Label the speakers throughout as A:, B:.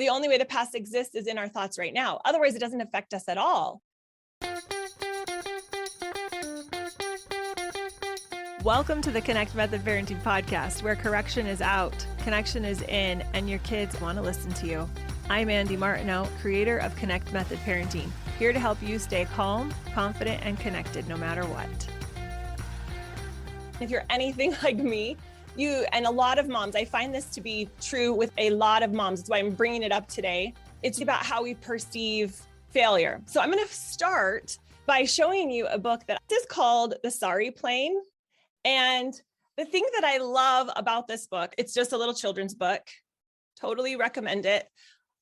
A: The only way the past exists is in our thoughts right now. Otherwise, it doesn't affect us at all. Welcome to the Connect Method Parenting Podcast, where correction is out, connection is in, and your kids want to listen to you. I'm Andy Martineau, creator of Connect Method Parenting, here to help you stay calm, confident, and connected no matter what. If you're anything like me, you and a lot of moms, I find this to be true with a lot of moms. That's why I'm bringing it up today. It's about how we perceive failure. So I'm going to start by showing you a book that is called The Sorry Plane. And the thing that I love about this book, it's just a little children's book. Totally recommend it.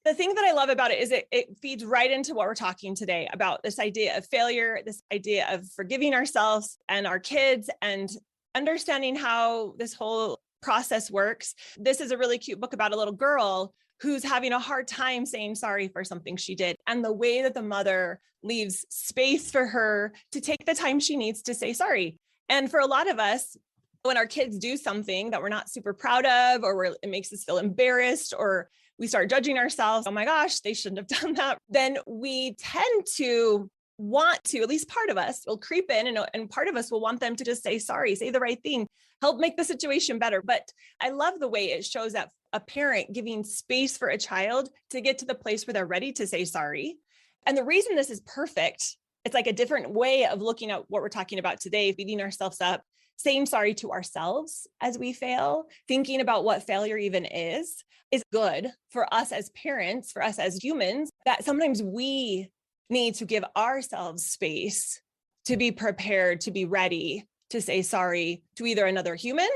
A: The thing that I love about it is it feeds right into what we're talking today about this idea of failure, this idea of forgiving ourselves and our kids and understanding how this whole process works. This is a really cute book about a little girl who's having a hard time saying sorry for something she did. And the way that the mother leaves space for her to take the time she needs to say sorry. And for a lot of us, when our kids do something that we're not super proud of, or it makes us feel embarrassed, or we start judging ourselves, oh my gosh, they shouldn't have done that, then we tend to want to, at least part of us will creep in and part of us will want them to just say sorry, say the right thing, help make the situation better. But I love the way it shows that a parent giving space for a child to get to the place where they're ready to say sorry. And the reason this is perfect, it's like a different way of looking at what we're talking about today, beating ourselves up, saying sorry to ourselves as we fail, thinking about what failure even is good for us as parents, for us as humans, that sometimes we need to give ourselves space to be prepared, to be ready to say sorry to either another human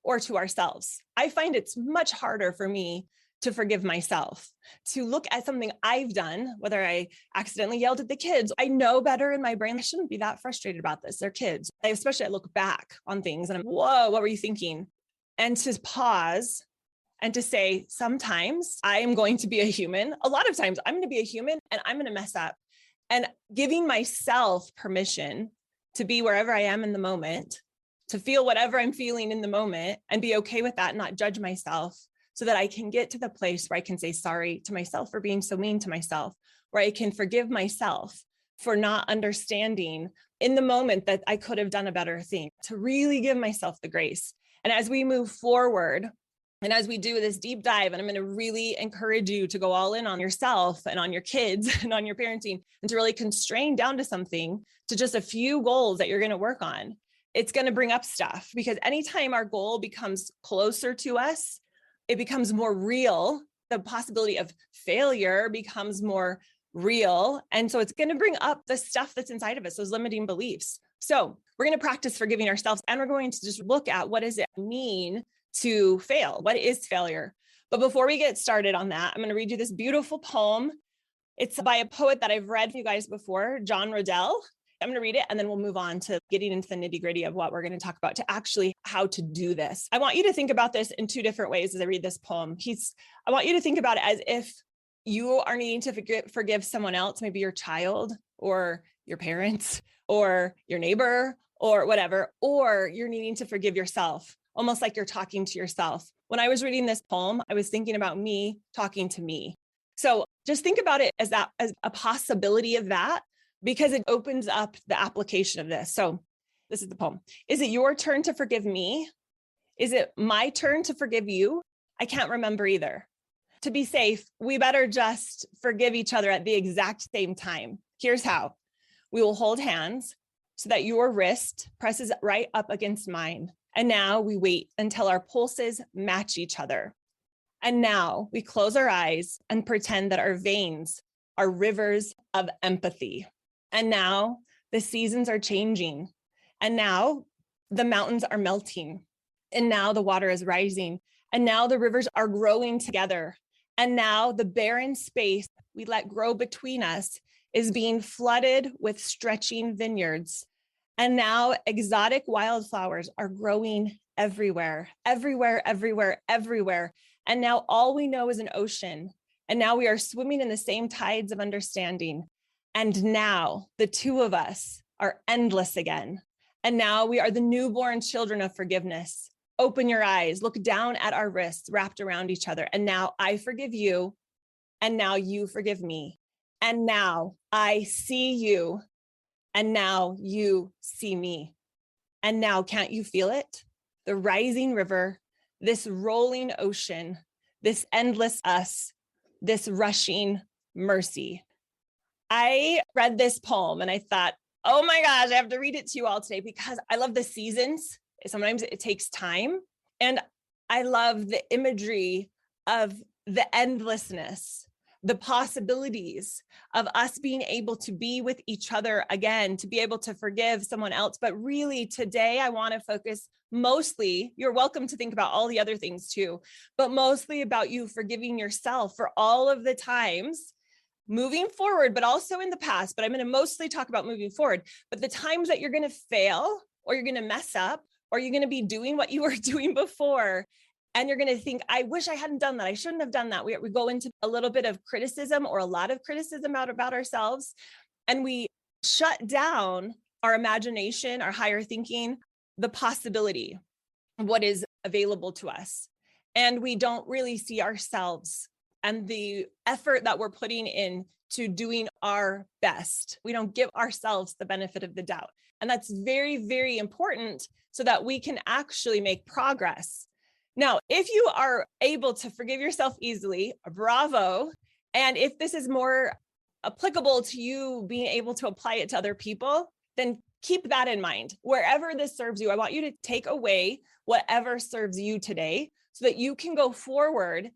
A: or to ourselves. I find it's much harder for me to forgive myself, to look at something I've done, whether I accidentally yelled at the kids. I know better in my brain, I shouldn't be that frustrated about this. They're kids. Especially I look back on things and I'm, whoa, what were you thinking? And to pause and to say, sometimes I am going to be a human. A lot of times I'm going to be a human and I'm going to mess up. And giving myself permission to be wherever I am in the moment, to feel whatever I'm feeling in the moment and be okay with that, and not judge myself, so that I can get to the place where I can say sorry to myself for being so mean to myself, where I can forgive myself for not understanding in the moment that I could have done a better thing, to really give myself the grace. And as we move forward, and as we do this deep dive, and I'm going to really encourage you to go all in on yourself and on your kids and on your parenting, and to really constrain down to something, to just a few goals that you're going to work on. It's going to bring up stuff, because anytime our goal becomes closer to us, it becomes more real. The possibility of failure becomes more real. And so it's going to bring up the stuff that's inside of us, those limiting beliefs. So we're going to practice forgiving ourselves, and we're going to just look at what does it mean to fail? What is failure? But before we get started on that, I'm going to read you this beautiful poem. It's by a poet that I've read for you guys before, John Riddell. I'm going to read it, and then we'll move on to getting into the nitty-gritty of what we're going to talk about, to actually how to do this. I want you to think about this in two different ways as I read this poem. I want you to think about it as if you are needing to forgive someone else, maybe your child or your parents or your neighbor or whatever, or you're needing to forgive yourself, almost like you're talking to yourself. When I was reading this poem, I was thinking about me talking to me. So just think about it as a possibility of that, because it opens up the application of this. So this is the poem. Is it your turn to forgive me? Is it my turn to forgive you? I can't remember either. To be safe, we better just forgive each other at the exact same time. Here's how. We will hold hands so that your wrist presses right up against mine. And now we wait until our pulses match each other. And now we close our eyes and pretend that our veins are rivers of empathy. And now the seasons are changing. And now the mountains are melting. And now the water is rising. And now the rivers are growing together. And now the barren space we let grow between us is being flooded with stretching vineyards. And now exotic wildflowers are growing everywhere, everywhere, everywhere, everywhere. And now all we know is an ocean. And now we are swimming in the same tides of understanding. And now the two of us are endless again. And now we are the newborn children of forgiveness. Open your eyes, look down at our wrists wrapped around each other. And now I forgive you, And now you forgive me. And now I see you. And now you see me. And now can't you feel it? The rising river, this rolling ocean, this endless us, this rushing mercy. I read this poem and I thought, oh my gosh, I have to read it to you all today because I love the seasons. Sometimes it takes time. And I love the imagery of the endlessness, the possibilities of us being able to be with each other again, to be able to forgive someone else. But really today, I want to focus mostly, you're welcome to think about all the other things too, but mostly about you forgiving yourself for all of the times moving forward, but also in the past. But I'm going to mostly talk about moving forward. But the times that you're going to fail or you're going to mess up or you're going to be doing what you were doing before. And you're going to think, I wish I hadn't done that. I shouldn't have done that. We go into a little bit of criticism or a lot of criticism about ourselves. And we shut down our imagination, our higher thinking, the possibility of what is available to us. And we don't really see ourselves and the effort that we're putting in to doing our best. We don't give ourselves the benefit of the doubt. And that's very, very important so that we can actually make progress. Now, if you are able to forgive yourself easily, bravo. And if this is more applicable to you being able to apply it to other people, then keep that in mind. Wherever this serves you, I want you to take away whatever serves you today so that you can go forward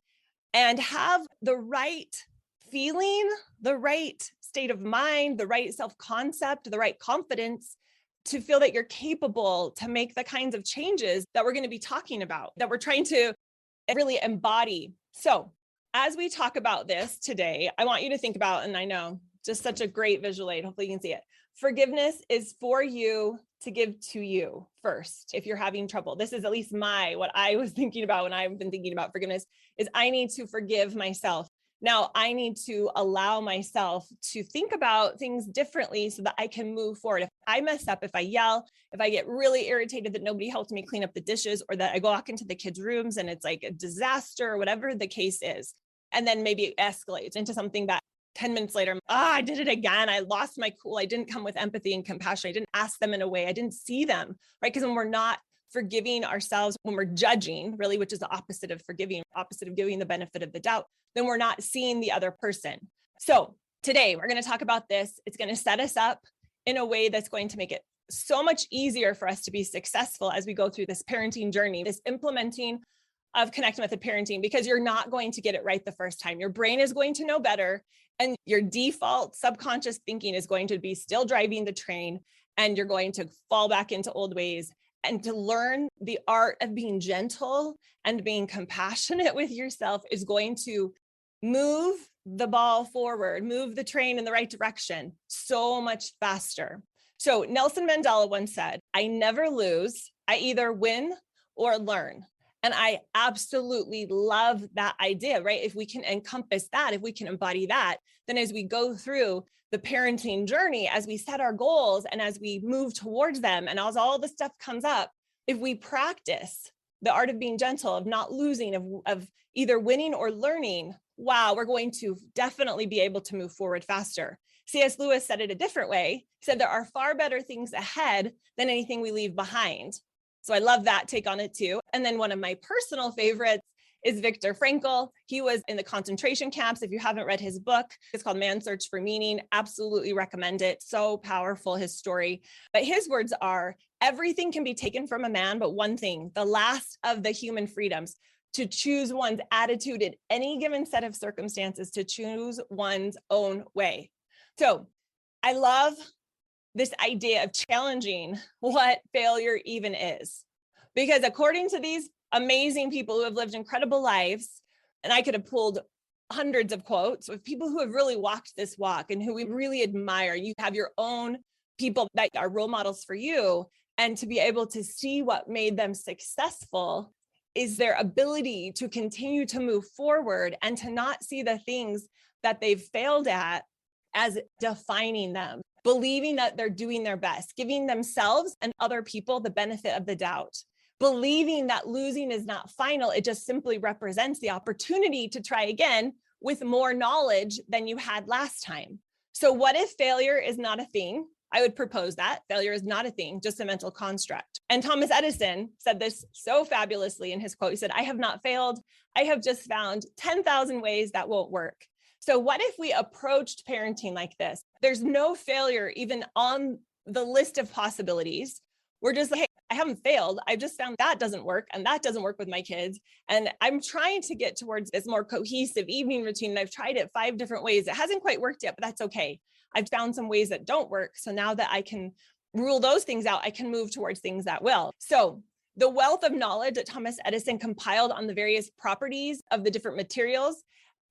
A: and have the right feeling, the right state of mind, the right self-concept, the right confidence to feel that you're capable to make the kinds of changes that we're going to be talking about, that we're trying to really embody. So as we talk about this today, I want you to think about, and I know, just such a great visual aid, hopefully you can see it. Forgiveness is for you to give to you first. If you're having trouble, this is at least what I was thinking about when I've been thinking about forgiveness is I need to forgive myself. Now I need to allow myself to think about things differently so that I can move forward. If I mess up, if I yell, if I get really irritated that nobody helped me clean up the dishes or that I go walk into the kids' rooms and it's like a disaster or whatever the case is, and then maybe it escalates into something that 10 minutes later, I did it again. I lost my cool. I didn't come with empathy and compassion. I didn't ask them in a way. I didn't see them, right? Because when we're not forgiving ourselves, when we're judging, really, which is the opposite of forgiving, opposite of giving the benefit of the doubt, then we're not seeing the other person. So today we're going to talk about this. It's going to set us up in a way that's going to make it so much easier for us to be successful as we go through this parenting journey, this implementing of connect method parenting, because you're not going to get it right the first time. Your brain is going to know better. And your default subconscious thinking is going to be still driving the train, and you're going to fall back into old ways. And to learn the art of being gentle and being compassionate with yourself is going to move the ball forward, move the train in the right direction so much faster. So Nelson Mandela once said, I never lose. I either win or learn. And I absolutely love that idea, right? If we can encompass that, if we can embody that, then as we go through the parenting journey, as we set our goals and as we move towards them, and as all the stuff comes up, if we practice the art of being gentle, of not losing, of either winning or learning, wow, we're going to definitely be able to move forward faster. C.S. Lewis said it a different way. He said there are far better things ahead than anything we leave behind. So I love that take on it too. And then one of my personal favorites is Viktor Frankl. He was in the concentration camps. If you haven't read his book, it's called Man's Search for Meaning. Absolutely recommend it. So powerful, his story. But his words are, everything can be taken from a man, but one thing, the last of the human freedoms, to choose one's attitude in any given set of circumstances, to choose one's own way. So I love this idea of challenging what failure even is. Because according to these amazing people who have lived incredible lives, and I could have pulled hundreds of quotes of people who have really walked this walk and who we really admire. You have your own people that are role models for you. And to be able to see what made them successful is their ability to continue to move forward and to not see the things that they've failed at as defining them, believing that they're doing their best, giving themselves and other people the benefit of the doubt, believing that losing is not final. It just simply represents the opportunity to try again with more knowledge than you had last time. So what if failure is not a thing? I would propose that failure is not a thing, just a mental construct. And Thomas Edison said this so fabulously in his quote. He said, "I have not failed. I have just found 10,000 ways that won't work." So what if we approached parenting like this? There's no failure even on the list of possibilities. We're just like, hey, I haven't failed. I just found that doesn't work, and that doesn't work with my kids. And I'm trying to get towards this more cohesive evening routine. And I've tried it 5 different ways. It hasn't quite worked yet, but that's okay. I've found some ways that don't work. So now that I can rule those things out, I can move towards things that will. So the wealth of knowledge that Thomas Edison compiled on the various properties of the different materials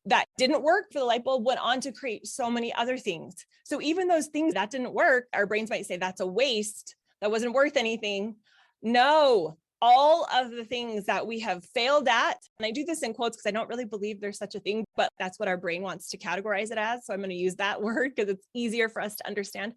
A: that didn't work for the light bulb went on to create so many other things. So even those things that didn't work, our brains might say that's a waste, that wasn't worth anything. No, all of the things that we have failed at, and I do this in quotes because I don't really believe there's such a thing, but that's what our brain wants to categorize it as. So I'm going to use that word because it's easier for us to understand.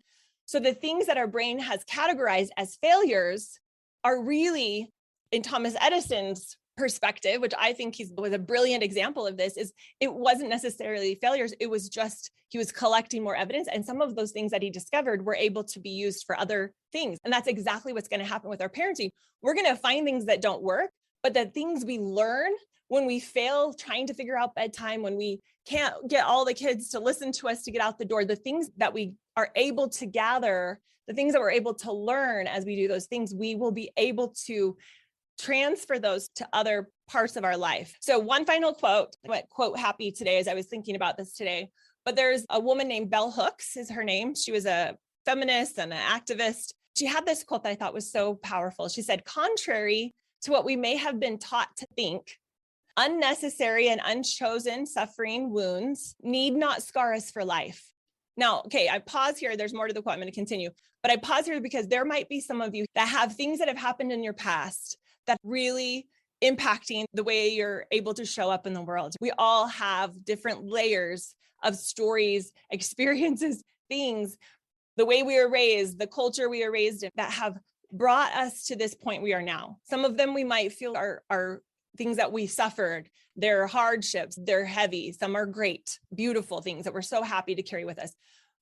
A: So the things that our brain has categorized as failures are really, in Thomas Edison's perspective, which I think was a brilliant example of this, is it wasn't necessarily failures. It was just, he was collecting more evidence. And some of those things that he discovered were able to be used for other things. And that's exactly what's going to happen with our parenting. We're going to find things that don't work, but the things we learn when we fail trying to figure out bedtime, when we can't get all the kids to listen to us to get out the door, the things that we are able to gather, the things that we're able to learn as we do those things, we will be able to transfer those to other parts of our life. So one final quote, I went quote happy today as I was thinking about this today, but there's a woman named Bell Hooks is her name. She was a feminist and an activist. She had this quote that I thought was so powerful. She said, "Contrary to what we may have been taught to think, unnecessary and unchosen suffering wounds need not scar us for life." Now, okay, I pause here. There's more to the quote. I'm going to continue, but I pause here because there might be some of you that have things that have happened in your past that really impacting the way you're able to show up in the world. We all have different layers of stories, experiences, things, the way we were raised, the culture we were raised in that have brought us to this point we are now. Some of them we might feel are things that we suffered. They're hardships, they're heavy. Some are great, beautiful things that we're so happy to carry with us.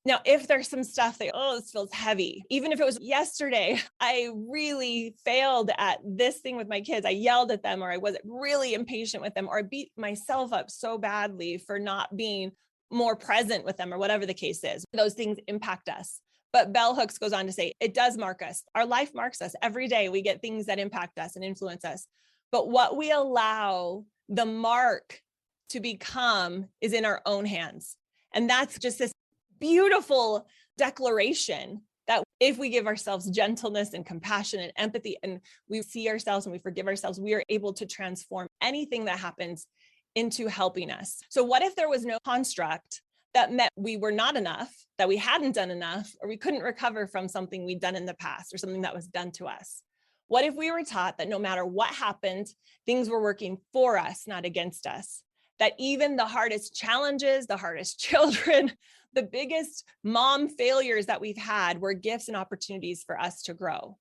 A: Now, if there's some stuff that, oh, this feels heavy, even if it was yesterday, I really failed at this thing with my kids. I yelled at them, or I was really impatient with them, or I beat myself up so badly for not being more present with them, or whatever the case is. Those things impact us. But Bell Hooks goes on to say, it does mark us. Our life marks us. Every day we get things that impact us and influence us. But what we allow the mark to become is in our own hands. And that's just this beautiful declaration that if we give ourselves gentleness and compassion and empathy, and we see ourselves and we forgive ourselves, we are able to transform anything that happens into helping us. So what if there was no construct that meant we were not enough, that we hadn't done enough, or we couldn't recover from something we'd done in the past or something that was done to us? What if we were taught that no matter what happened, things were working for us, not against us? That even the hardest challenges, the hardest children, the biggest mom failures that we've had were gifts and opportunities for us to grow?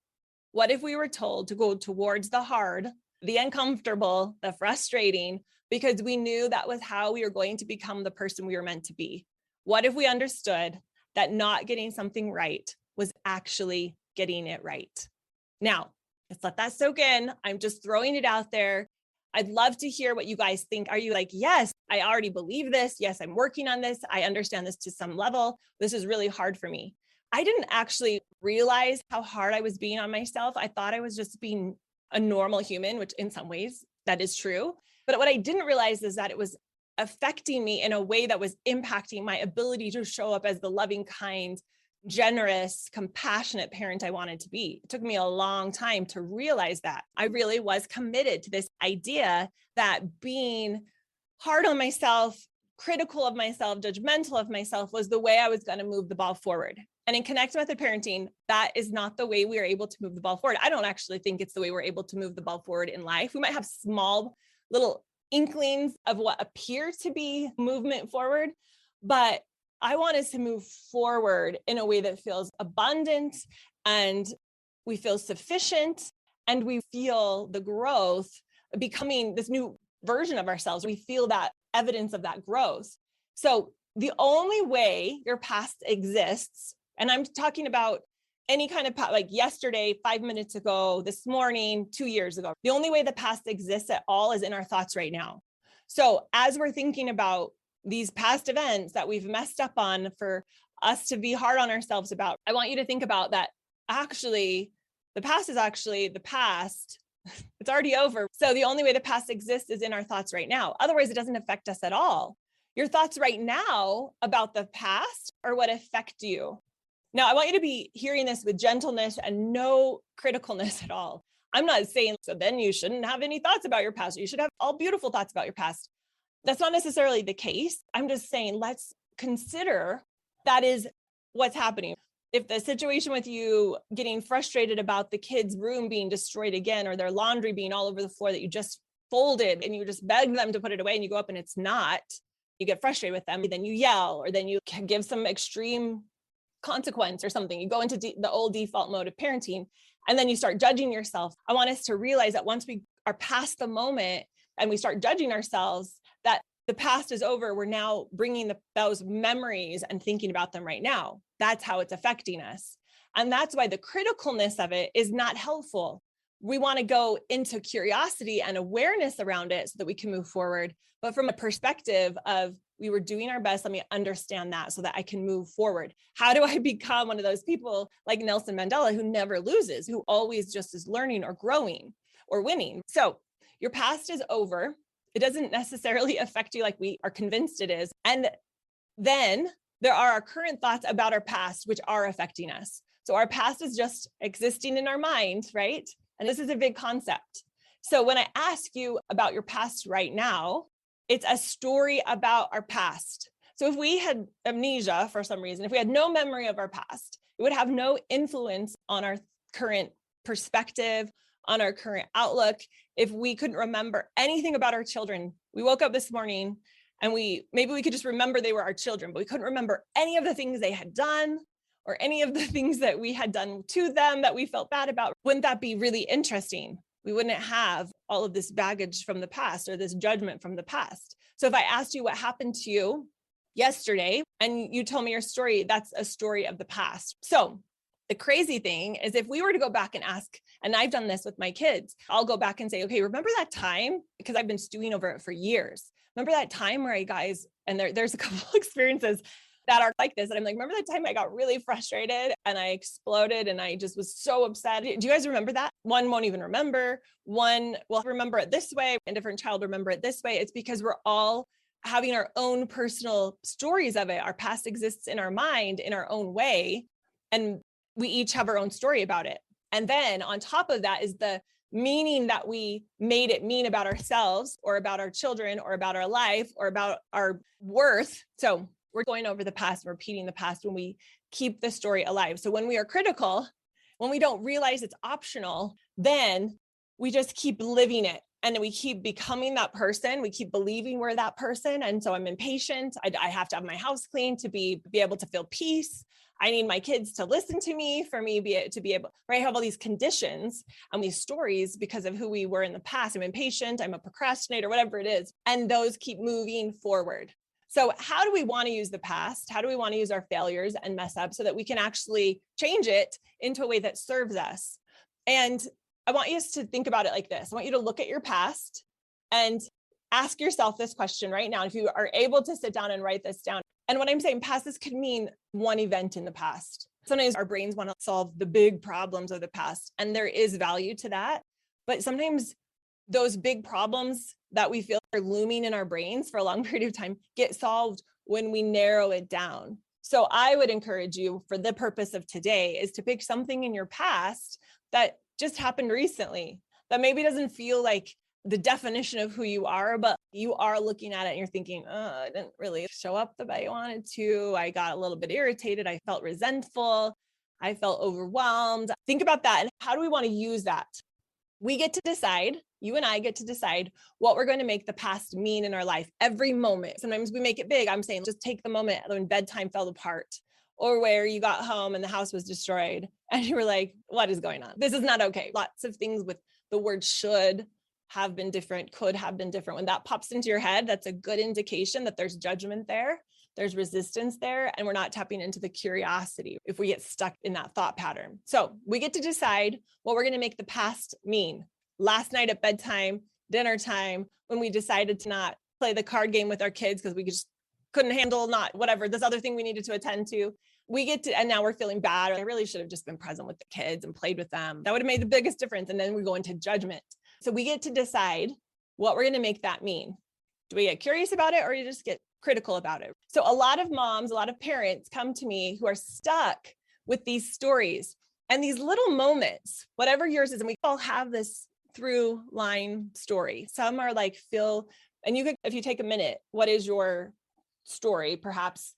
A: What if we were told to go towards the hard, the uncomfortable, the frustrating, because we knew that was how we were going to become the person we were meant to be? What if we understood that not getting something right was actually getting it right? Now, let's let that soak in. I'm just throwing it out there. I'd love to hear what you guys think. Are you like, yes, I already believe this. Yes, I'm working on this. I understand this to some level. This is really hard for me. I didn't actually realize how hard I was being on myself. I thought I was just being a normal human, which in some ways that is true. But what I didn't realize is that it was affecting me in a way that was impacting my ability to show up as the loving, kind, generous, compassionate parent I wanted to be. It took me a long time to realize that. I really was committed to this idea that being hard on myself, critical of myself, judgmental of myself was the way I was going to move the ball forward. And in Connect Method Parenting, that is not the way we are able to move the ball forward. I don't actually think it's the way we're able to move the ball forward in life. We might have small little inklings of what appear to be movement forward, but I want us to move forward in a way that feels abundant, and we feel sufficient, and we feel the growth becoming this new version of ourselves. We feel that evidence of that growth. So the only way your past exists, and I'm talking about any kind of like yesterday, 5 minutes ago, this morning, 2 years ago, the only way the past exists at all is in our thoughts right now. So as we're thinking about these past events that we've messed up on for us to be hard on ourselves about, I want you to think about that. Actually, the past is actually the past. It's already over. So the only way the past exists is in our thoughts right now. Otherwise, it doesn't affect us at all. Your thoughts right now about the past are what affect you. Now, I want you to be hearing this with gentleness and no criticalness at all. I'm not saying, so then you shouldn't have any thoughts about your past. You should have all beautiful thoughts about your past. That's not necessarily the case. I'm just saying, let's consider that is what's happening. If the situation with you getting frustrated about the kids' room being destroyed again, or their laundry being all over the floor that you just folded and you just begged them to put it away and you go up and it's not, you get frustrated with them, then you yell, or then you give some extreme consequence or something. You go into the old default mode of parenting, and then you start judging yourself. I want us to realize that once we are past the moment and we start judging ourselves, that the past is over. We're now bringing those memories and thinking about them right now. That's how it's affecting us. And that's why the criticalness of it is not helpful. We want to go into curiosity and awareness around it so that we can move forward. But from a perspective of, we were doing our best, let me understand that so that I can move forward. How do I become one of those people like Nelson Mandela who never loses, who always just is learning or growing or winning? So your past is over. It doesn't necessarily affect you like we are convinced it is. And then there are our current thoughts about our past, which are affecting us. So our past is just existing in our mind, right? And this is a big concept. So when I ask you about your past right now, it's a story about our past. So if we had amnesia for some reason, if we had no memory of our past, it would have no influence on our current perspective, on our current outlook. If we couldn't remember anything about our children, we woke up this morning and maybe we could just remember they were our children, but we couldn't remember any of the things they had done or any of the things that we had done to them that we felt bad about. Wouldn't that be really interesting? We wouldn't have all of this baggage from the past or this judgment from the past. So if I asked you what happened to you yesterday and you told me your story, that's a story of the past. So the crazy thing is, if we were to go back and ask, and I've done this with my kids, I'll go back and say, okay, remember that time? Because I've been stewing over it for years. Remember that time where there's a couple of experiences that are like this. And I'm like, remember that time I got really frustrated and I exploded and I just was so upset. Do you guys remember that? One won't even remember. One will remember it this way. A different child remember it this way. It's because we're all having our own personal stories of it. Our past exists in our mind in our own way. And we each have our own story about it. And then on top of that is the meaning that we made it mean about ourselves or about our children or about our life or about our worth. So we're going over the past, repeating the past when we keep the story alive. So when we are critical, when we don't realize it's optional, then we just keep living it. And then we keep becoming that person. We keep believing we're that person. And so I'm impatient. I have to have my house clean to be able to feel peace. I need my kids to listen to me for me to be able, right? I have all these conditions and these stories because of who we were in the past. I'm impatient. I'm a procrastinator, whatever it is. And those keep moving forward. So how do we want to use the past? How do we want to use our failures and mess up so that we can actually change it into a way that serves us? And I want you to think about it like this. I want you to look at your past and ask yourself this question right now. If you are able to sit down and write this down. And when I'm saying past, this could mean one event in the past. Sometimes our brains want to solve the big problems of the past, and there is value to that. But sometimes those big problems that we feel are looming in our brains for a long period of time get solved when we narrow it down. So I would encourage you, for the purpose of today, is to pick something in your past that just happened recently, that maybe doesn't feel like the definition of who you are, but you are looking at it and you're thinking, I didn't really show up the way I wanted to. I got a little bit irritated. I felt resentful. I felt overwhelmed. Think about that. And how do we want to use that? We get to decide, you and I get to decide what we're going to make the past mean in our life every moment. Sometimes we make it big. I'm saying, just take the moment when bedtime fell apart, or where you got home and the house was destroyed and you were like, what is going on? This is not okay. Lots of things with the word should have been different, could have been different. When that pops into your head, that's a good indication that there's judgment there, there's resistance there, and we're not tapping into the curiosity if we get stuck in that thought pattern. So we get to decide what we're going to make the past mean. Last night at bedtime, dinner time, when we decided to not play the card game with our kids because we just couldn't handle not whatever, this other thing we needed to attend to. We get to, and now we're feeling bad. I really should have just been present with the kids and played with them. That would have made the biggest difference. And then we go into judgment. So we get to decide what we're going to make that mean. Do we get curious about it or you just get critical about it? So a lot of moms, a lot of parents come to me who are stuck with these stories and these little moments, whatever yours is. And we all have this through line story. Some are like and you could, if you take a minute, what is your story, perhaps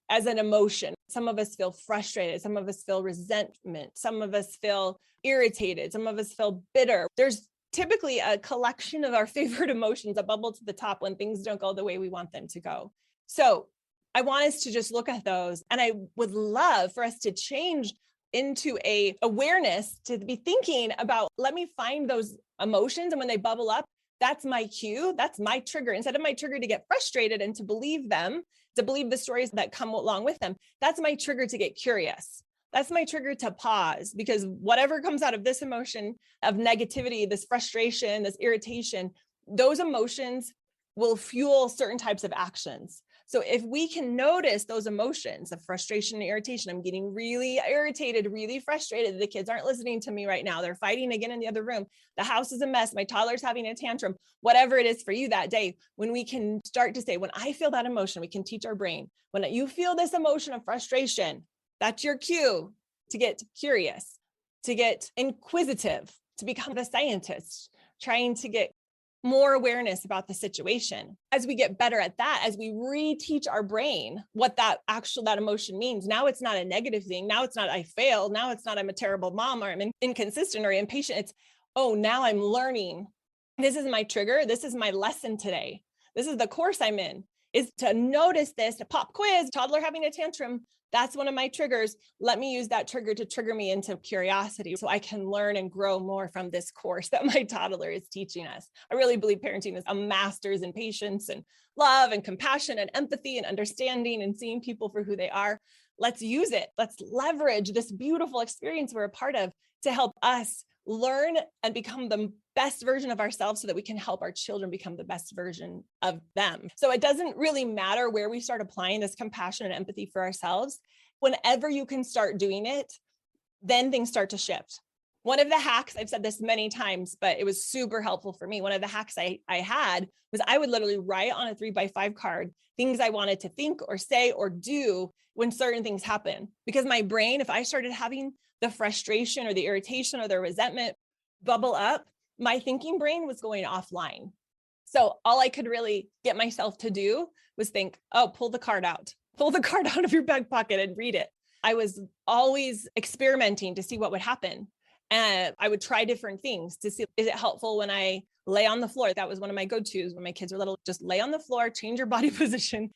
A: as an emotion? Some of us feel frustrated. Some of us feel resentment. Some of us feel irritated. Some of us feel bitter. There's typically a collection of our favorite emotions that bubble to the top when things don't go the way we want them to go. So I want us to just look at those. And I would love for us to change into a awareness to be thinking about, let me find those emotions. And when they bubble up, that's my cue. That's my trigger. Instead of my trigger to get frustrated and to believe them, to believe the stories that come along with them, that's my trigger to get curious. That's my trigger to pause, because whatever comes out of this emotion of negativity, this frustration, this irritation, those emotions will fuel certain types of actions. So if we can notice those emotions of frustration and irritation, I'm getting really irritated, really frustrated. The kids aren't listening to me right now. They're fighting again in the other room. The house is a mess. My toddler's having a tantrum, whatever it is for you that day. When we can start to say, when I feel that emotion, we can teach our brain, when you feel this emotion of frustration, that's your cue to get curious, to get inquisitive, to become a scientist, trying to get more awareness about the situation. As we get better at that, as we reteach our brain what that emotion means, now it's not a negative thing. Now it's not I failed. Now it's not I'm a terrible mom or I'm inconsistent or impatient. It's, oh, now I'm learning. This is my trigger. This is my lesson today. This is the course I'm in, is to notice this, a pop quiz, toddler having a tantrum. That's one of my triggers. Let me use that trigger to trigger me into curiosity so I can learn and grow more from this course that my toddler is teaching us. I really believe parenting is a master's in patience and love and compassion and empathy and understanding and seeing people for who they are. Let's use it. Let's leverage this beautiful experience we're a part of to help us learn and become the best version of ourselves so that we can help our children become the best version of them. So it doesn't really matter where we start applying this compassion and empathy for ourselves. Whenever you can start doing it, then things start to shift. One of the hacks, I've said this many times, but it was super helpful for me. One of the hacks I had was I would literally write on a 3x5 card things I wanted to think or say or do when certain things happen. Because my brain, if I started having the frustration or the irritation or the resentment bubble up, my thinking brain was going offline. So all I could really get myself to do was think, oh, pull the card out of your back pocket and read it. I was always experimenting to see what would happen. And I would try different things to see, is it helpful when I lay on the floor? That was one of my go-tos when my kids were little. Just lay on the floor, change your body position,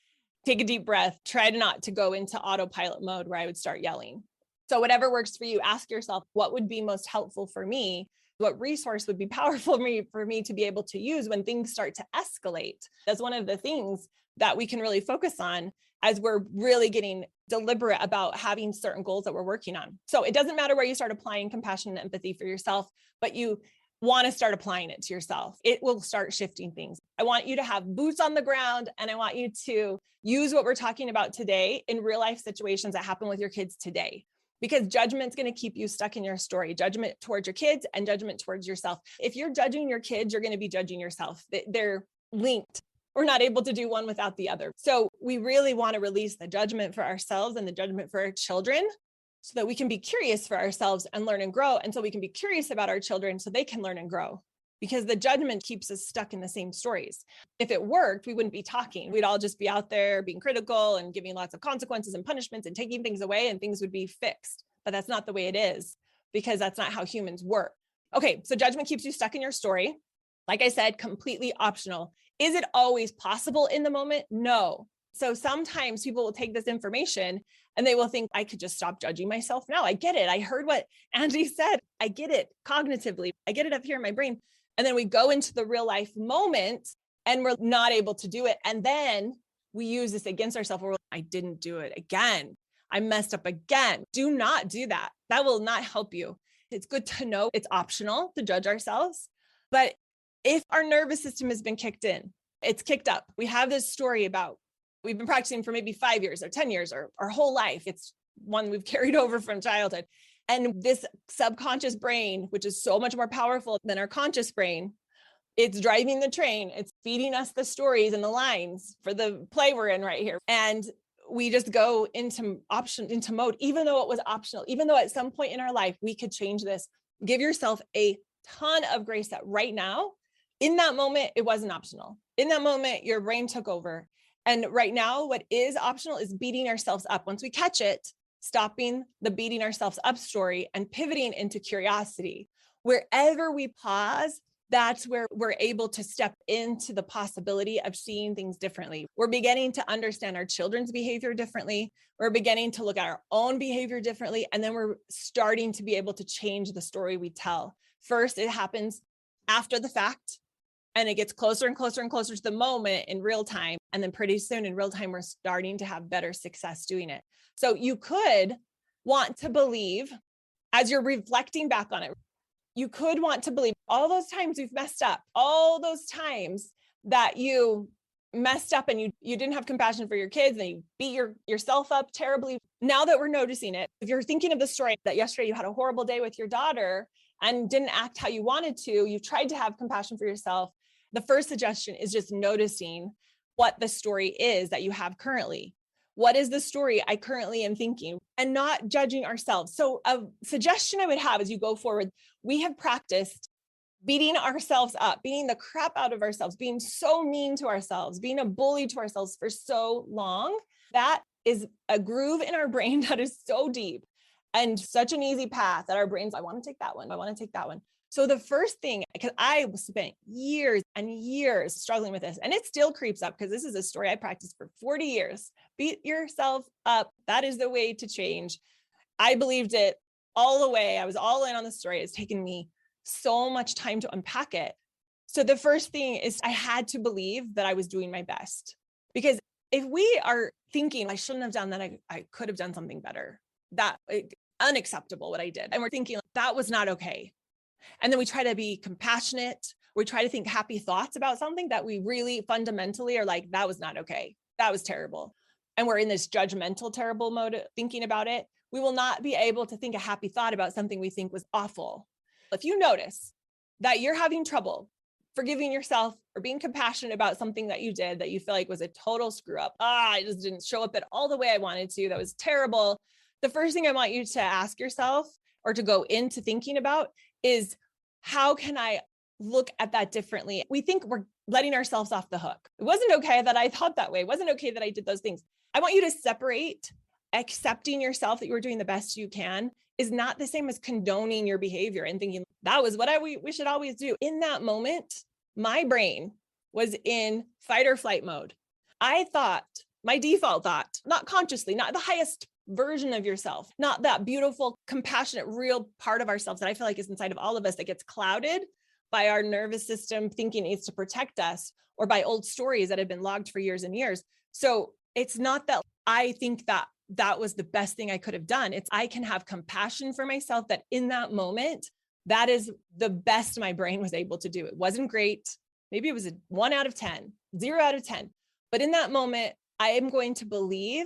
A: take a deep breath, try not to go into autopilot mode where I would start yelling. So whatever works for you, ask yourself, what would be most helpful for me? What resource would be powerful for me to be able to use when things start to escalate? That's one of the things that we can really focus on as we're really getting deliberate about having certain goals that we're working on. So it doesn't matter where you start applying compassion and empathy for yourself, but you want to start applying it to yourself. It will start shifting things. I want you to have boots on the ground, and I want you to use what we're talking about today in real life situations that happen with your kids today. Because judgment's going to keep you stuck in your story, judgment towards your kids and judgment towards yourself. If you're judging your kids, you're going to be judging yourself. They're linked. We're not able to do one without the other. So we really want to release the judgment for ourselves and the judgment for our children so that we can be curious for ourselves and learn and grow. And so we can be curious about our children so they can learn and grow. Because the judgment keeps us stuck in the same stories. If it worked, we wouldn't be talking. We'd all just be out there being critical and giving lots of consequences and punishments and taking things away, and things would be fixed. But that's not the way it is, because that's not how humans work. Okay, so judgment keeps you stuck in your story. Like I said, completely optional. Is it always possible in the moment? No. So sometimes people will take this information and they will think, I could just stop judging myself now. I get it. I heard what Angie said. I get it cognitively. I get it up here in my brain. And then we go into the real life moment and we're not able to do it. And then we use this against ourselves. We're like, I didn't do it again. I messed up again. Do not do that. That will not help you. It's good to know it's optional to judge ourselves. But if our nervous system has been kicked in, it's kicked up. We have this story about, we've been practicing for maybe 5 years or 10 years or our whole life. It's one we've carried over from childhood. And this subconscious brain, which is so much more powerful than our conscious brain, it's driving the train. It's feeding us the stories and the lines for the play we're in right here. And we just go into mode, even though it was optional, even though at some point in our life, we could change this. Give yourself a ton of grace that right now, in that moment, it wasn't optional. In that moment, your brain took over. And right now, what is optional is beating ourselves up. Once we catch it, stopping the beating ourselves up story and pivoting into curiosity. Wherever we pause, that's where we're able to step into the possibility of seeing things differently. We're beginning to understand our children's behavior differently. We're beginning to look at our own behavior differently. And then we're starting to be able to change the story we tell. First, it happens after the fact, and it gets closer and closer and closer to the moment in real time. And then pretty soon in real time, we're starting to have better success doing it. So you could want to believe, as you're reflecting back on it, you could want to believe all those times you've messed up, all those times that you messed up and you didn't have compassion for your kids and you beat yourself up terribly. Now that we're noticing it, if you're thinking of the story that yesterday you had a horrible day with your daughter and didn't act how you wanted to, you tried to have compassion for yourself. The first suggestion is just noticing what the story is that you have currently. What is the story I currently am thinking, and not judging ourselves? So a suggestion I would have as you go forward, we have practiced beating ourselves up, beating the crap out of ourselves, being so mean to ourselves, being a bully to ourselves for so long. That is a groove in our brain that is so deep and such an easy path that our brains, I want to take that one. I want to take that one. So the first thing, because I spent years and years struggling with this, and it still creeps up because this is a story I practiced for 40 years. Beat yourself up. That is the way to change. I believed it all the way. I was all in on the story. It's taken me so much time to unpack it. So the first thing is I had to believe that I was doing my best. Because if we are thinking, I shouldn't have done that, I could have done something better. That unacceptable what I did. And we're thinking that was not okay. And then we try to be compassionate. We try to think happy thoughts about something that we really fundamentally are like, that was not okay. That was terrible. And we're in this judgmental, terrible mode of thinking about it. We will not be able to think a happy thought about something we think was awful. If you notice that you're having trouble forgiving yourself or being compassionate about something that you did that you feel like was a total screw up, I just didn't show up at all the way I wanted to, that was terrible. The first thing I want you to ask yourself or to go into thinking about is, how can I look at that differently? We think we're letting ourselves off the hook. It wasn't okay that I thought that way. It wasn't okay that I did those things. I want you to separate. Accepting yourself that you were doing the best you can is not the same as condoning your behavior and thinking that was what we should always do. In that moment, my brain was in fight or flight mode. I thought, my default thought, not consciously, not the highest version of yourself, not that beautiful, compassionate, real part of ourselves that I feel like is inside of all of us that gets clouded by our nervous system thinking it needs to protect us, or by old stories that have been logged for years and years. So it's not that I think that was the best thing I could have done. It's I can have compassion for myself that in that moment, that is the best my brain was able to do. It wasn't great. Maybe it was a 1 out of 10, 0 out of 10. But in that moment, I am going to believe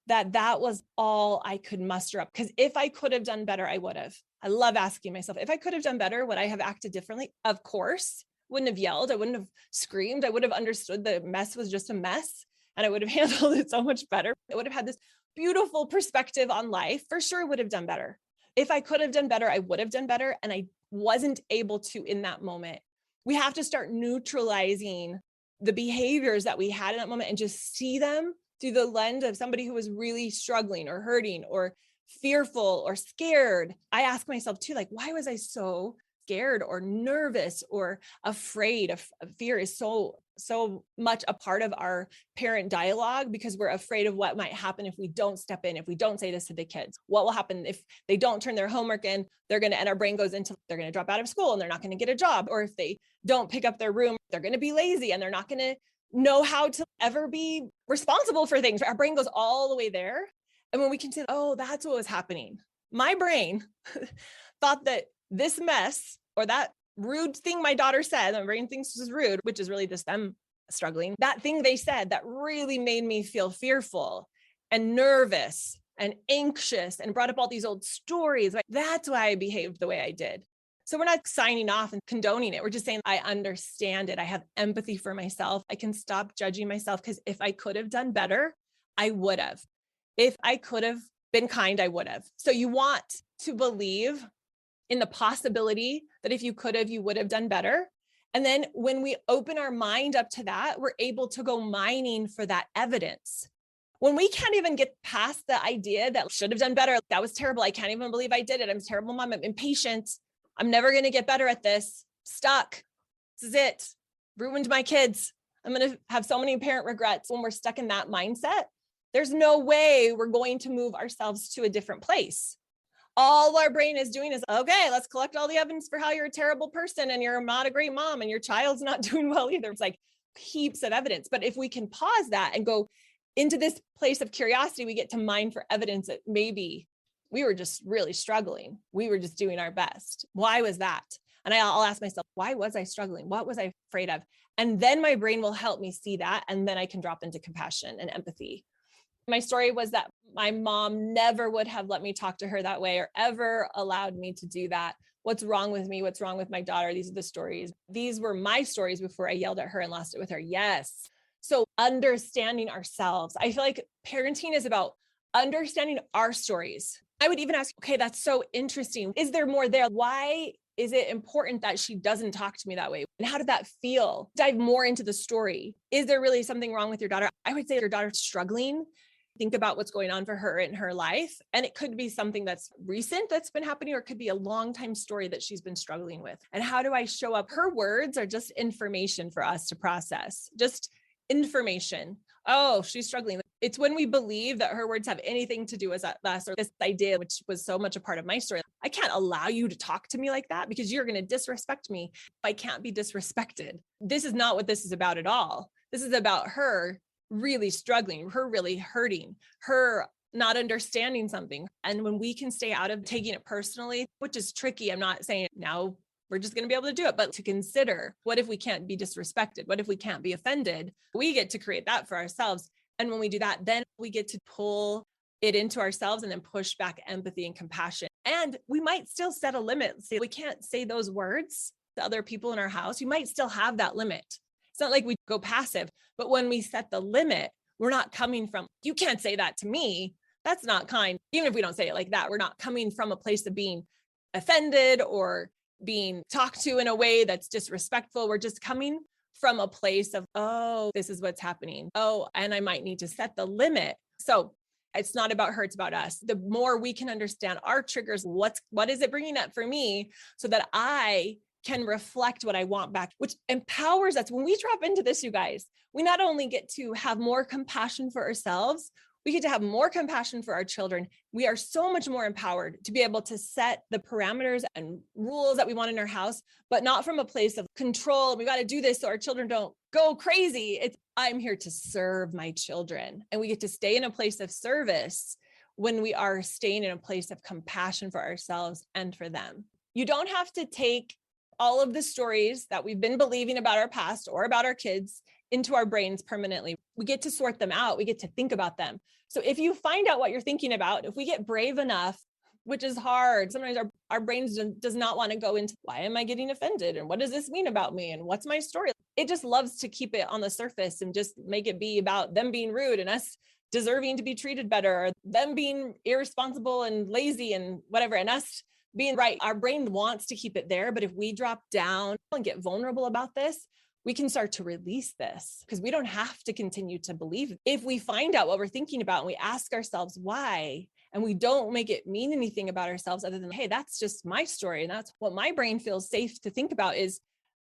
A: that was all I could muster up. Because if I could have done better, I would have. I love asking myself, if I could have done better, would I have acted differently? Of course. Wouldn't have yelled. I wouldn't have screamed. I would have understood the mess was just a mess. And I would have handled it so much better. I would have had this beautiful perspective on life. For sure, would have done better. If I could have done better, I would have done better. And I wasn't able to in that moment. We have to start neutralizing the behaviors that we had in that moment and just see them through the lens of somebody who was really struggling or hurting or fearful or scared. I ask myself too, like, why was I so scared or nervous or afraid of fear is so much a part of our parent dialogue, because we're afraid of what might happen if we don't step in, if we don't say this to the kids. What will happen if they don't turn their homework in? And our brain goes into, they're going to drop out of school and they're not going to get a job. Or if they don't pick up their room, they're going to be lazy and they're not going to know how to ever be responsible for things. Our brain goes all the way there. And when we can say, oh, that's what was happening. My brain thought that this mess or that rude thing my daughter said, my brain thinks this is rude, which is really just them struggling. That thing they said that really made me feel fearful and nervous and anxious and brought up all these old stories. That's why I behaved the way I did. So we're not signing off and condoning it. We're just saying, I understand it. I have empathy for myself. I can stop judging myself, because if I could have done better, I would have. If I could have been kind, I would have. So you want to believe in the possibility that if you could have, you would have done better. And then when we open our mind up to that, we're able to go mining for that evidence. When we can't even get past the idea that should have done better, that was terrible, I can't even believe I did it, I'm a terrible mom, I'm impatient, I'm never going to get better at this, stuck, this is it, ruined my kids, I'm going to have so many parent regrets. When we're stuck in that mindset, there's no way we're going to move ourselves to a different place. All our brain is doing is, okay, let's collect all the evidence for how you're a terrible person and you're not a great mom and your child's not doing well either. It's like heaps of evidence. But if we can pause that and go into this place of curiosity, we get to mine for evidence that maybe we were just really struggling. We were just doing our best. Why was that? And I'll ask myself, why was I struggling? What was I afraid of? And then my brain will help me see that. And then I can drop into compassion and empathy. My story was that my mom never would have let me talk to her that way or ever allowed me to do that. What's wrong with me? What's wrong with my daughter? These are the stories. These were my stories before I yelled at her and lost it with her. Yes. So understanding ourselves. I feel like parenting is about understanding our stories. I would even ask, okay, that's so interesting. Is there more there? Why is it important that she doesn't talk to me that way? And how did that feel? Dive more into the story. Is there really something wrong with your daughter? I would say your daughter's struggling. Think about what's going on for her in her life. And it could be something that's recent that's been happening, or it could be a long time story that she's been struggling with. And how do I show up? Her words are just information for us to process, just information. Oh, she's struggling. It's when we believe that her words have anything to do with us, or this idea, which was so much a part of my story. I can't allow you to talk to me like that because you're going to disrespect me. I can't be disrespected. This is not what this is about at all. This is about her really struggling, her really hurting, her not understanding something. And when we can stay out of taking it personally, which is tricky, I'm not saying now we're just going to be able to do it, but to consider, what if we can't be disrespected? What if we can't be offended? We get to create that for ourselves. And when we do that, then we get to pull it into ourselves and then push back empathy and compassion. And we might still set a limit. Say, we can't say those words to other people in our house. You might still have that limit. It's not like we go passive, but when we set the limit, we're not coming from, you can't say that to me. That's not kind. Even if we don't say it like that, we're not coming from a place of being offended or being talked to in a way that's disrespectful. We're just coming from a place of, oh, this is what's happening. Oh, and I might need to set the limit. So it's not about her, it's about us. The more we can understand our triggers, what is it bringing up for me, so that I can reflect what I want back, which empowers us. When we drop into this, you guys, we not only get to have more compassion for ourselves, we get to have more compassion for our children. We are so much more empowered to be able to set the parameters and rules that we want in our house, but not from a place of control. We got to do this so our children don't go crazy. It's, I'm here to serve my children. And we get to stay in a place of service when we are staying in a place of compassion for ourselves and for them. You don't have to take all of the stories that we've been believing about our past or about our kids into our brains permanently. We get to sort them out. We get to think about them. So if you find out what you're thinking about, if we get brave enough, which is hard, sometimes our brains does not want to go into, why am I getting offended? And what does this mean about me? And what's my story? It just loves to keep it on the surface and just make it be about them being rude and us deserving to be treated better, or them being irresponsible and lazy and whatever, and us being right. Our brain wants to keep it there. But if we drop down and get vulnerable about this, we can start to release this, because we don't have to continue to believe. If we find out what we're thinking about and we ask ourselves why, and we don't make it mean anything about ourselves other than, hey, that's just my story. And that's what my brain feels safe to think about, is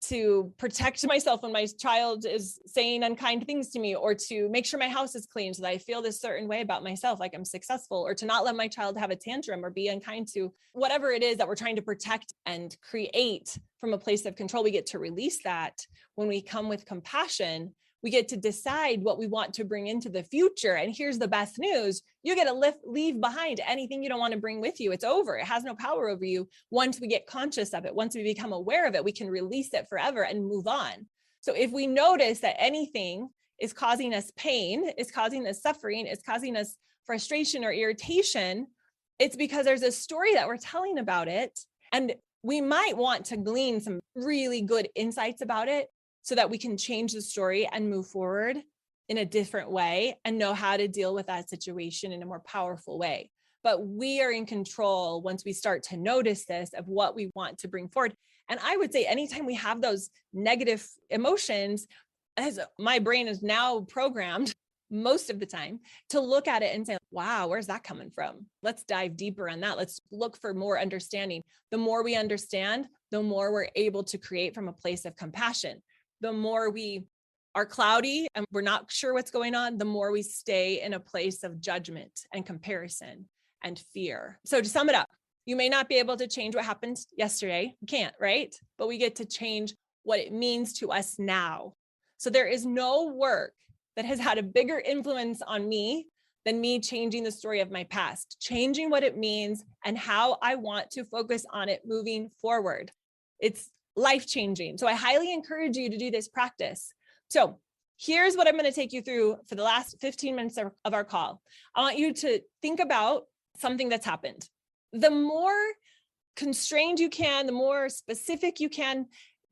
A: to protect myself when my child is saying unkind things to me, or to make sure my house is clean so that I feel this certain way about myself, like I'm successful, or to not let my child have a tantrum or be unkind to whatever it is that we're trying to protect and create from a place of control. We get to release that when we come with compassion. We get to decide what we want to bring into the future. And here's the best news. You get to leave behind anything you don't want to bring with you. It's over. It has no power over you. Once we get conscious of it, once we become aware of it, we can release it forever and move on. So if we notice that anything is causing us pain, is causing us suffering, is causing us frustration or irritation, it's because there's a story that we're telling about it. And we might want to glean some really good insights about it, so that we can change the story and move forward in a different way and know how to deal with that situation in a more powerful way. But we are in control once we start to notice this, of what we want to bring forward. And I would say anytime we have those negative emotions, as my brain is now programmed most of the time to look at it and say, wow, where's that coming from? Let's dive deeper on that. Let's look for more understanding. The more we understand, the more we're able to create from a place of compassion. The more we are cloudy and we're not sure what's going on, the more we stay in a place of judgment and comparison and fear. So to sum it up, you may not be able to change what happened yesterday. You can't, right? But we get to change what it means to us now. So there is no work that has had a bigger influence on me than me changing the story of my past, changing what it means and how I want to focus on it moving forward. It's life-changing. So I highly encourage you to do this practice. So here's what I'm going to take you through for the last 15 minutes of our call. I want you to think about something that's happened. The more constrained you can, the more specific you can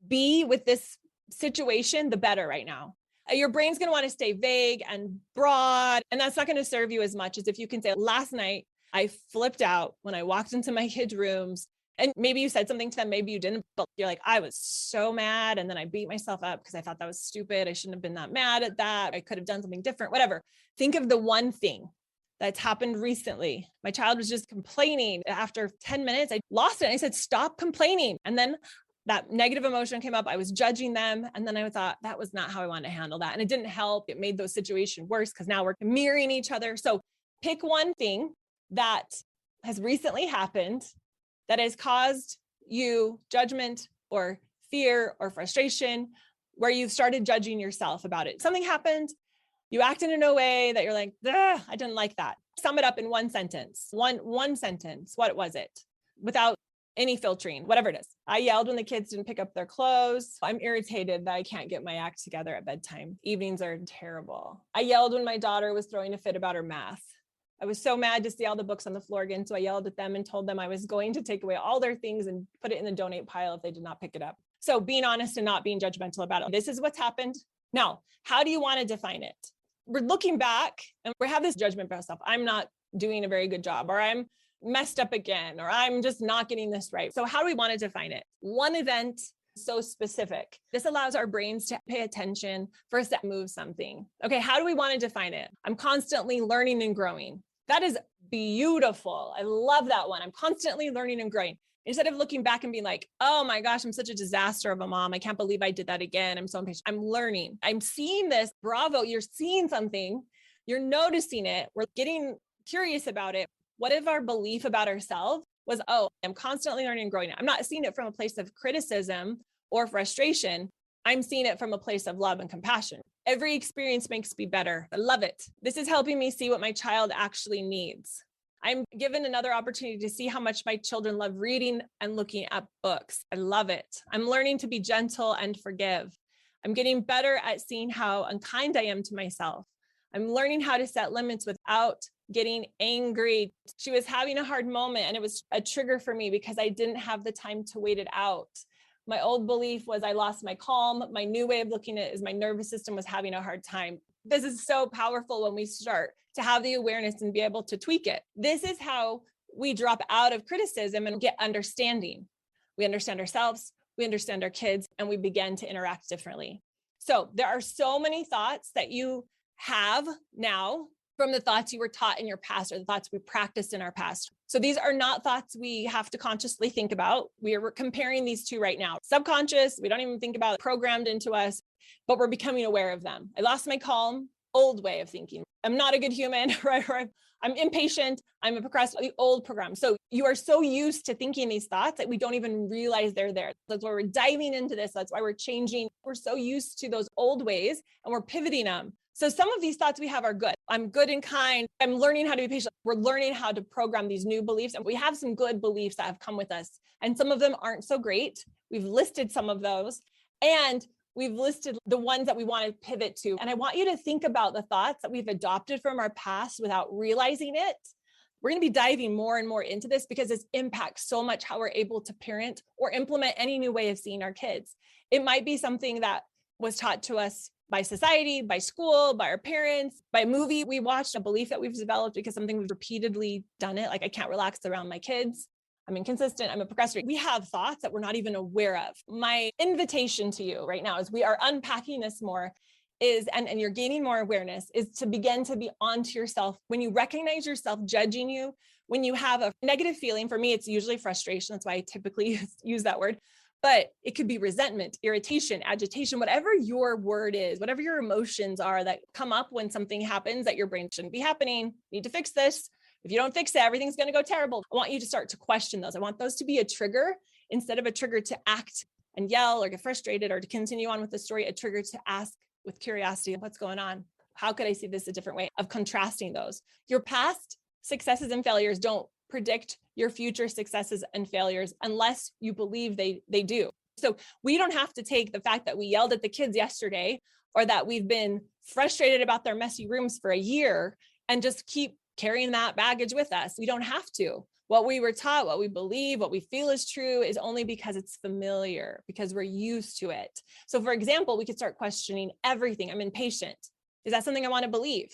A: be with this situation, the better right now. Your brain's going to want to stay vague and broad, and that's not going to serve you as much as if you can say, last night I flipped out when I walked into my kids' rooms. And maybe you said something to them, maybe you didn't, but you're like, I was so mad. And then I beat myself up because I thought that was stupid. I shouldn't have been that mad at that. I could have done something different, whatever. Think of the one thing that's happened recently. My child was just complaining. After 10 minutes, I lost it. I said, stop complaining. And then that negative emotion came up. I was judging them. And then I thought that was not how I wanted to handle that. And it didn't help. It made those situations worse because now we're mirroring each other. So pick one thing that has recently happened that has caused you judgment or fear or frustration, where you've started judging yourself about it. Something happened, you acted in a way that you're like, I didn't like that. Sum it up in one sentence. One sentence. What was it? Without any filtering, whatever it is. I yelled when the kids didn't pick up their clothes. I'm irritated that I can't get my act together at bedtime. Evenings are terrible. I yelled when my daughter was throwing a fit about her math. I was so mad to see all the books on the floor again. So I yelled at them and told them I was going to take away all their things and put it in the donate pile if they did not pick it up. So being honest and not being judgmental about it. This is what's happened. Now, how do you want to define it? We're looking back and we have this judgment about ourselves. I'm not doing a very good job, or I'm messed up again, or I'm just not getting this right. So how do we want to define it? One event, so specific. This allows our brains to pay attention first to move something. Okay, how do we want to define it? I'm constantly learning and growing. That is beautiful. I love that one. I'm constantly learning and growing. Instead of looking back and being like, oh my gosh, I'm such a disaster of a mom. I can't believe I did that again. I'm so impatient. I'm learning. I'm seeing this. Bravo. You're seeing something. You're noticing it. We're getting curious about it. What if our belief about ourselves was, oh, I'm constantly learning and growing. I'm not seeing it from a place of criticism or frustration. I'm seeing it from a place of love and compassion. Every experience makes me better. I love it. This is helping me see what my child actually needs. I'm given another opportunity to see how much my children love reading and looking at books. I love it. I'm learning to be gentle and forgive. I'm getting better at seeing how unkind I am to myself. I'm learning how to set limits without getting angry. She was having a hard moment and it was a trigger for me because I didn't have the time to wait it out. My old belief was I lost my calm. My new way of looking at it is my nervous system was having a hard time. This is so powerful when we start to have the awareness and be able to tweak it. This is how we drop out of criticism and get understanding. We understand ourselves, we understand our kids, and we begin to interact differently. So there are so many thoughts that you have now from the thoughts you were taught in your past or the thoughts we practiced in our past. So these are not thoughts we have to consciously think about. We're comparing these two right now. Subconscious, we don't even think about it, programmed into us, but we're becoming aware of them. I lost my calm, old way of thinking. I'm not a good human, right? Or I'm impatient. I'm a procrastinator, the old program. So you are so used to thinking these thoughts that we don't even realize they're there. That's why we're diving into this. That's why we're changing. We're so used to those old ways and we're pivoting them. So some of these thoughts we have are good. I'm good and kind. I'm learning how to be patient. We're learning how to program these new beliefs. And we have some good beliefs that have come with us. And some of them aren't so great. We've listed some of those. And we've listed the ones that we want to pivot to. And I want you to think about the thoughts that we've adopted from our past without realizing it. We're going to be diving more and more into this because this impacts so much how we're able to parent or implement any new way of seeing our kids. It might be something that was taught to us by society, by school, by our parents, by a movie we watched, a belief that we've developed because something we've repeatedly done it. Like I can't relax around my kids. I'm inconsistent. I'm a procrastinator. We have thoughts that we're not even aware of. My invitation to you right now, as we are unpacking this more, is, and you're gaining more awareness, is to begin to be onto yourself. When you recognize yourself judging you, when you have a negative feeling, for me, it's usually frustration. That's why I typically use that word. But it could be resentment, irritation, agitation, whatever your word is, whatever your emotions are that come up when something happens that your brain shouldn't be happening. Need to fix this. If you don't fix it, everything's going to go terrible. I want you to start to question those. I want those to be a trigger instead of a trigger to act and yell or get frustrated or to continue on with the story, a trigger to ask with curiosity, what's going on? How could I see this a different way of contrasting those? Your past successes and failures don't predict your future successes and failures unless you believe they do. So we don't have to take the fact that we yelled at the kids yesterday or that we've been frustrated about their messy rooms for a year and just keep carrying that baggage with us. We don't have to. What we were taught, what we believe, what we feel is true is only because it's familiar, because we're used to it. So for example, we could start questioning everything. I'm impatient. Is that something I want to believe?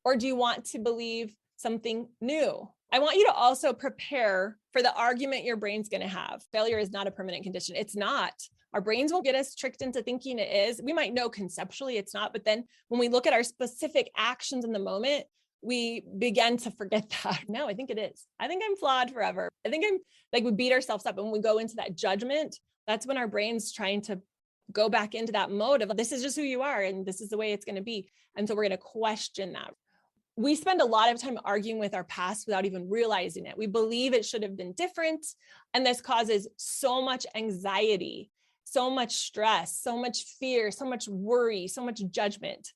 A: Or do you want to believe something new? I want you to also prepare for the argument your brain's going to have. Failure is not a permanent condition. It's not. Our brains will get us tricked into thinking it is. We might know conceptually it's not, but then when we look at our specific actions in the moment, we begin to forget that. No, I think it is. I think I'm flawed forever. I think I'm like, we beat ourselves up. And when we go into that judgment, that's when our brain's trying to go back into that mode of this is just who you are and this is the way it's going to be. And so we're going to question that. We spend a lot of time arguing with our past without even realizing it. We believe it should have been different. And this causes so much anxiety, so much stress, so much fear, so much worry, so much judgment.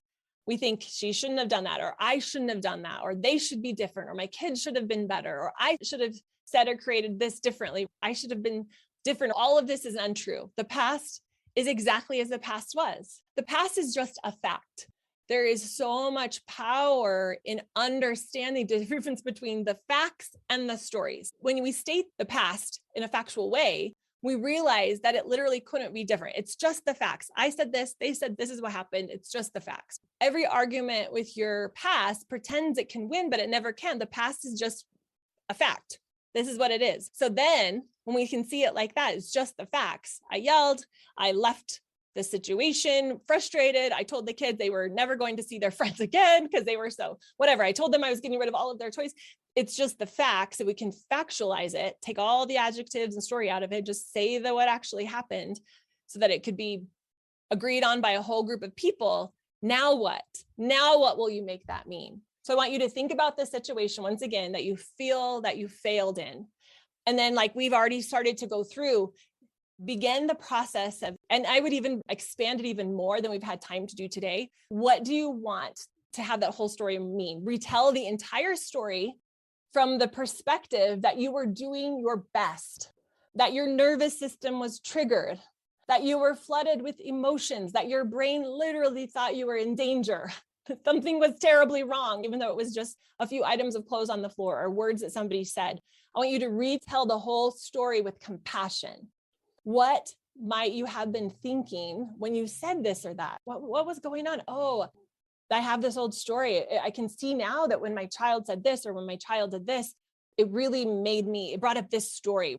A: We think she shouldn't have done that, or I shouldn't have done that, or they should be different, or my kids should have been better, or I should have said or created this differently. I should have been different. All of this is untrue. The past is exactly as the past was. The past is just a fact. There is so much power in understanding the difference between the facts and the stories. When we state the past in a factual way, we realize that it literally couldn't be different. It's just the facts. I said this, they said this is what happened. It's just the facts. Every argument with your past pretends it can win, but it never can. The past is just a fact. This is what it is. So then when we can see it like that, it's just the facts. I yelled, I left the situation frustrated. I told the kids they were never going to see their friends again because they were so whatever. I told them I was getting rid of all of their toys. It's just the facts, so we can factualize it, take all the adjectives and story out of it, just say what actually happened so that it could be agreed on by a whole group of people. Now what? Now what will you make that mean? So I want you to think about the situation once again that you feel that you failed in. And then like we've already started to go through, begin the process of, and I would even expand it even more than we've had time to do today. What do you want to have that whole story mean? Retell the entire story from the perspective that you were doing your best, that your nervous system was triggered, that you were flooded with emotions, that your brain literally thought you were in danger. Something was terribly wrong, even though it was just a few items of clothes on the floor or words that somebody said. I want you to retell the whole story with compassion. What might you have been thinking when you said this or that? What was going on? Oh, I have this old story. I can see now that when my child said this or when my child did this, it really it brought up this story.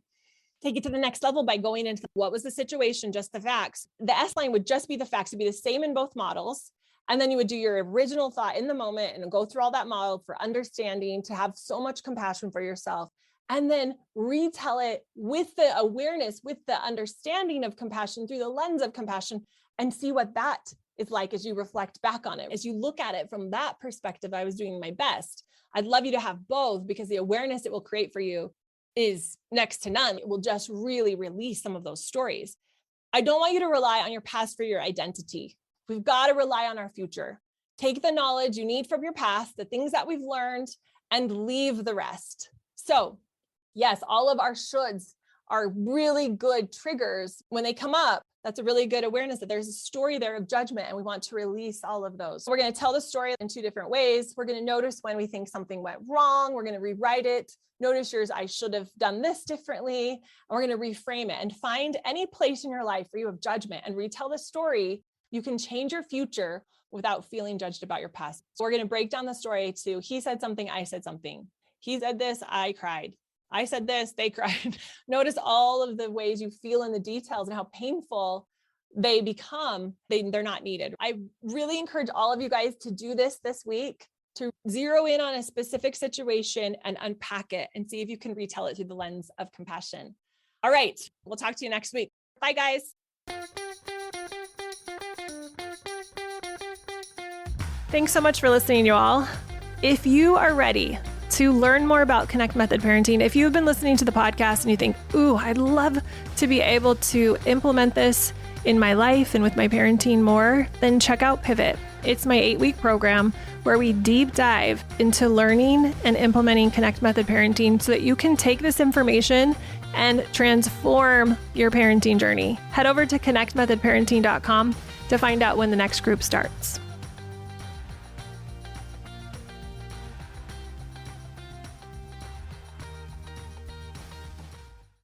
A: Take it to the next level by going into what was the situation, just the facts. The S line would just be the facts. It'd be the same in both models. And then you would do your original thought in the moment and go through all that model for understanding, to have so much compassion for yourself, and then retell it with the awareness, with the understanding of compassion through the lens of compassion, and see what that is like as you reflect back on it. As you look at it from that perspective, I was doing my best. I'd love you to have both, because the awareness it will create for you is next to none. It will just really release some of those stories. I don't want you to rely on your past for your identity. We've got to rely on our future. Take the knowledge you need from your past, the things that we've learned, and leave the rest. So yes, all of our shoulds are really good triggers. When they come up, that's a really good awareness that there's a story there of judgment, and we want to release all of those. We're going to tell the story in 2 different ways. We're going to notice when we think something went wrong. We're going to rewrite it. Notice yours, I should have done this differently. And we're going to reframe it and find any place in your life where you have judgment and retell the story. You can change your future without feeling judged about your past. So we're going to break down the story to, he said something, I said something. He said this, I cried. I said this, they cried. Notice all of the ways you feel in the details and how painful they become. They're not needed. I really encourage all of you guys to do this week, to zero in on a specific situation and unpack it and see if you can retell it through the lens of compassion. All right, we'll talk to you next week. Bye, guys. Thanks so much for listening, you all. If you are ready to learn more about Connect Method Parenting, if you've been listening to the podcast and you think, ooh, I'd love to be able to implement this in my life and with my parenting more, then check out Pivot. It's my 8-week program where we deep dive into learning and implementing Connect Method Parenting so that you can take this information and transform your parenting journey. Head over to connectmethodparenting.com to find out when the next group starts.